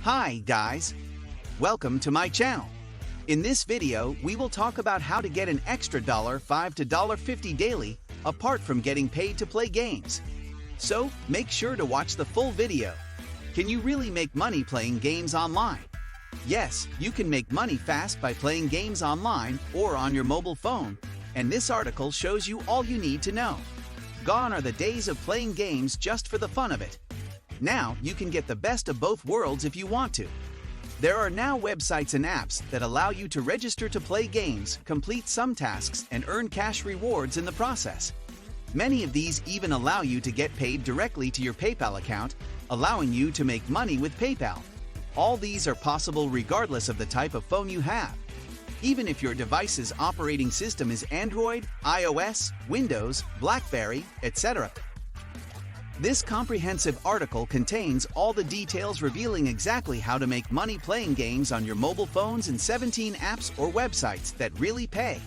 Hi guys, welcome to my channel. In this video, we will talk about how to get an extra $5 to $50 daily apart from getting paid to play games. So make sure to watch the full video. Can you really make money playing games online? Yes, you can make money fast by playing games online or on your mobile phone, and this article shows you all you need to know. Gone are the days of playing games just for the fun of it. Now you can get the best of both worlds if you want to. There are now websites and apps that allow you to register to play games, complete some tasks, and earn cash rewards in the process. Many of these even allow you to get paid directly to your PayPal account, allowing you to make money with PayPal. All these are possible regardless of the type of phone you have. Even if your device's operating system is Android, iOS, Windows, BlackBerry, etc. This comprehensive article contains all the details revealing exactly how to make money playing games on your mobile phones and 17 apps or websites that really pay.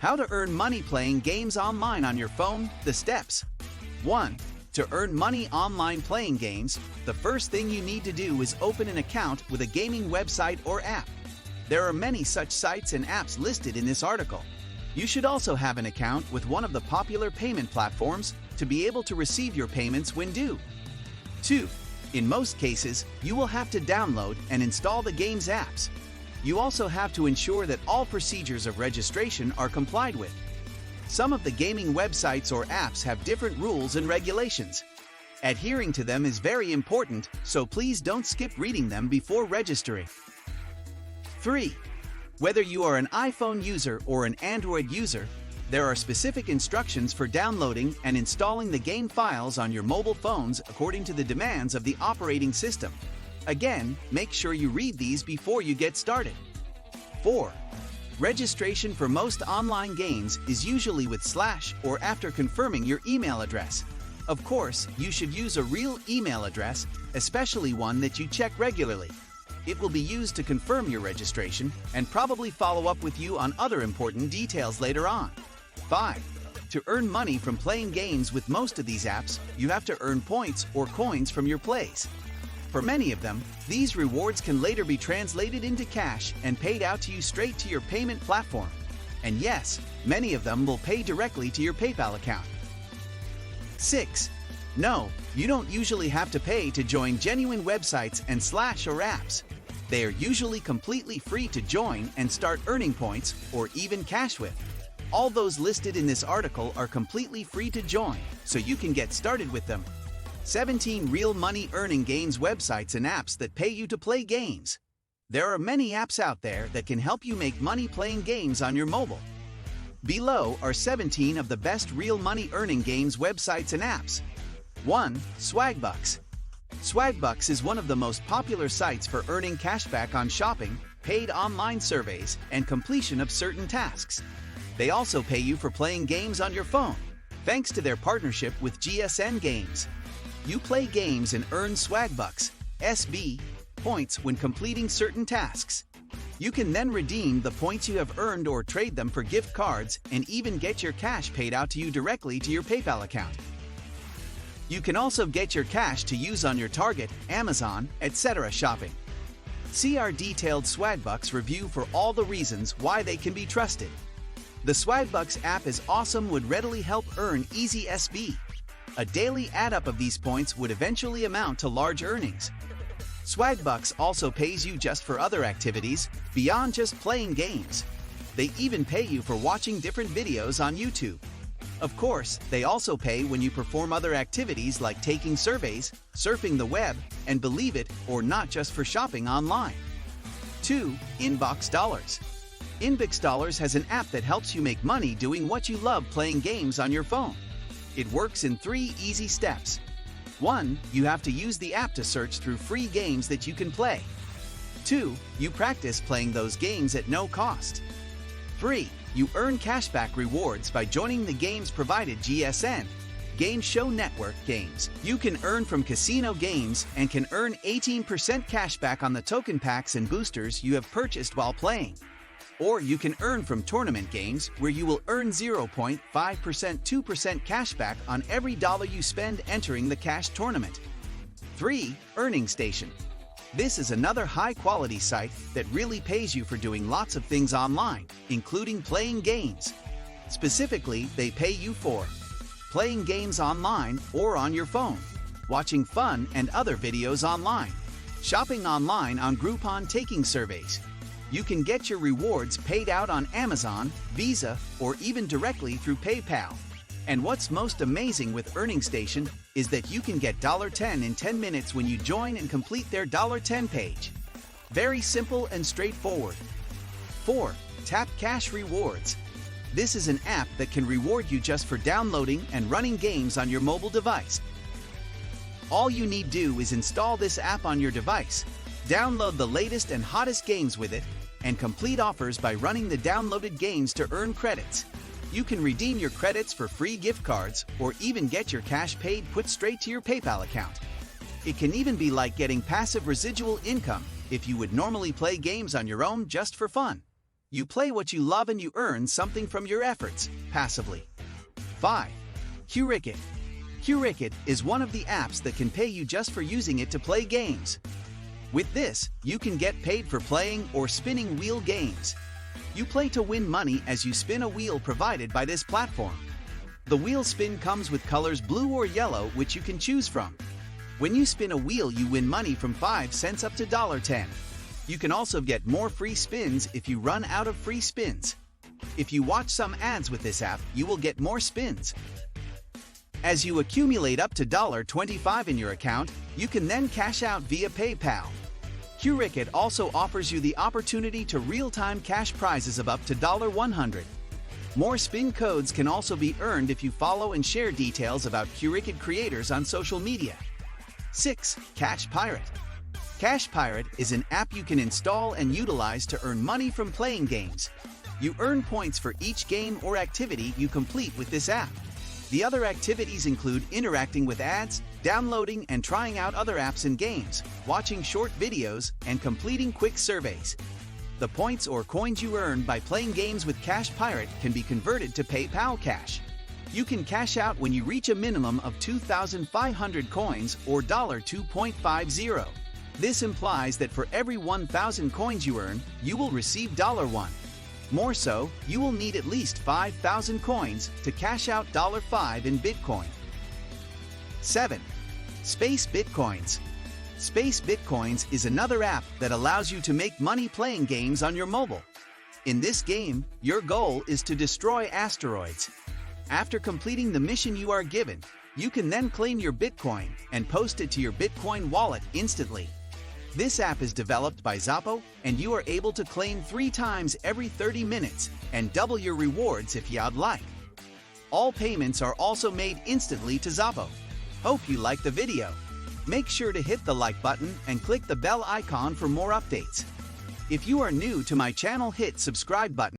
How to earn money playing games online on your phone, the steps. 1. To earn money online playing games, the first thing you need to do is open an account with a gaming website or app. There are many such sites and apps listed in this article. You should also have an account with one of the popular payment platforms to be able to receive your payments when due. 2. In most cases, you will have to download and install the game's apps. You also have to ensure that all procedures of registration are complied with. Some of the gaming websites or apps have different rules and regulations. Adhering to them is very important, so please don't skip reading them before registering. 3. Whether you are an iPhone user or an Android user, there are specific instructions for downloading and installing the game files on your mobile phones according to the demands of the operating system. Again, make sure you read these before you get started. 4. Registration for most online games is usually with / or after confirming your email address. Of course, you should use a real email address, especially one that you check regularly. It will be used to confirm your registration and probably follow up with you on other important details later on. 5. To earn money from playing games with most of these apps, you have to earn points or coins from your plays. For many of them, these rewards can later be translated into cash and paid out to you straight to your payment platform. And yes, many of them will pay directly to your PayPal account. 6. No, you don't usually have to pay to join genuine websites and / or apps. They are usually completely free to join and start earning points or even cash with. All those listed in this article are completely free to join, so you can get started with them. 17 real money earning games websites and apps that pay you to play games. There are many apps out there that can help you make money playing games on your mobile. Below are 17 of the best real money earning games websites and apps. 1. Swagbucks. Swagbucks is one of the most popular sites for earning cashback on shopping, paid online surveys, and completion of certain tasks. They also pay you for playing games on your phone, thanks to their partnership with GSN Games. You play games and earn Swagbucks (SB) points when completing certain tasks. You can then redeem the points you have earned or trade them for gift cards and even get your cash paid out to you directly to your PayPal account. You can also get your cash to use on your Target, Amazon, etc. shopping. See our detailed Swagbucks review for all the reasons why they can be trusted. The Swagbucks app is awesome, would readily help earn easy SB. A daily add-up of these points would eventually amount to large earnings. Swagbucks also pays you just for other activities beyond just playing games. They even pay you for watching different videos on YouTube. Of course, they also pay when you perform other activities like taking surveys, surfing the web, and believe it or not, just for shopping online. 2. Inbox Dollars. Inbox Dollars has an app that helps you make money doing what you love, playing games on your phone. It works in 3 easy steps. 1. You have to use the app to search through free games that you can play. 2. You practice playing those games at no cost. 3. You earn cashback rewards by joining the games provided GSN Game Show Network games. You can earn from casino games and can earn 18% cashback on the token packs and boosters you have purchased while playing. Or you can earn from tournament games where you will earn 0.5% 2% cashback on every dollar you spend entering the cash tournament. 3. Earning Station. This is another high-quality site that really pays you for doing lots of things online, including playing games. Specifically, they pay you for playing games online or on your phone, watching fun and other videos online, shopping online on Groupon, taking surveys. You can get your rewards paid out on Amazon, Visa, or even directly through PayPal. And what's most amazing with Earning Station is that you can get $10 in 10 minutes when you join and complete their $10 page. Very simple and straightforward. 4. Tap Cash Rewards. This is an app that can reward you just for downloading and running games on your mobile device. All you need do is install this app on your device, download the latest and hottest games with it, and complete offers by running the downloaded games to earn credits. You can redeem your credits for free gift cards or even get your cash paid put straight to your PayPal account. It can even be like getting passive residual income if you would normally play games on your own just for fun. You play what you love and you earn something from your efforts, passively. 5. Cricket. Cricket is one of the apps that can pay you just for using it to play games. With this, you can get paid for playing or spinning wheel games. You play to win money as you spin a wheel provided by this platform. The wheel spin comes with colors blue or yellow, which you can choose from. When you spin a wheel, you win money from 5 cents up to $10. You can also get more free spins if you run out of free spins. If you watch some ads with this app, you will get more spins. As you accumulate up to $25 in your account, you can then cash out via PayPal. Cricket also offers you the opportunity to real-time cash prizes of up to $100. More spin codes can also be earned if you follow and share details about Cricket creators on social media. 6. Cash Pirate. Cash Pirate is an app you can install and utilize to earn money from playing games. You earn points for each game or activity you complete with this app. The other activities include interacting with ads, downloading and trying out other apps and games, watching short videos, and completing quick surveys. The points or coins you earn by playing games with Cash Pirate can be converted to PayPal Cash. You can cash out when you reach a minimum of 2,500 coins or $2.50. This implies that for every 1,000 coins you earn, you will receive $1. More so, you will need at least 5,000 coins to cash out $5 in Bitcoin. 7. Space Bitcoins. Space Bitcoins is another app that allows you to make money playing games on your mobile. In this game, your goal is to destroy asteroids. After completing the mission you are given, you can then claim your Bitcoin and post it to your Bitcoin wallet instantly. This app is developed by Zoppo, and you are able to claim 3 times every 30 minutes and double your rewards if you'd like. All payments are also made instantly to Zoppo. Hope you liked the video. Make sure to hit the like button and click the bell icon for more updates. If you are new to my channel, hit subscribe button.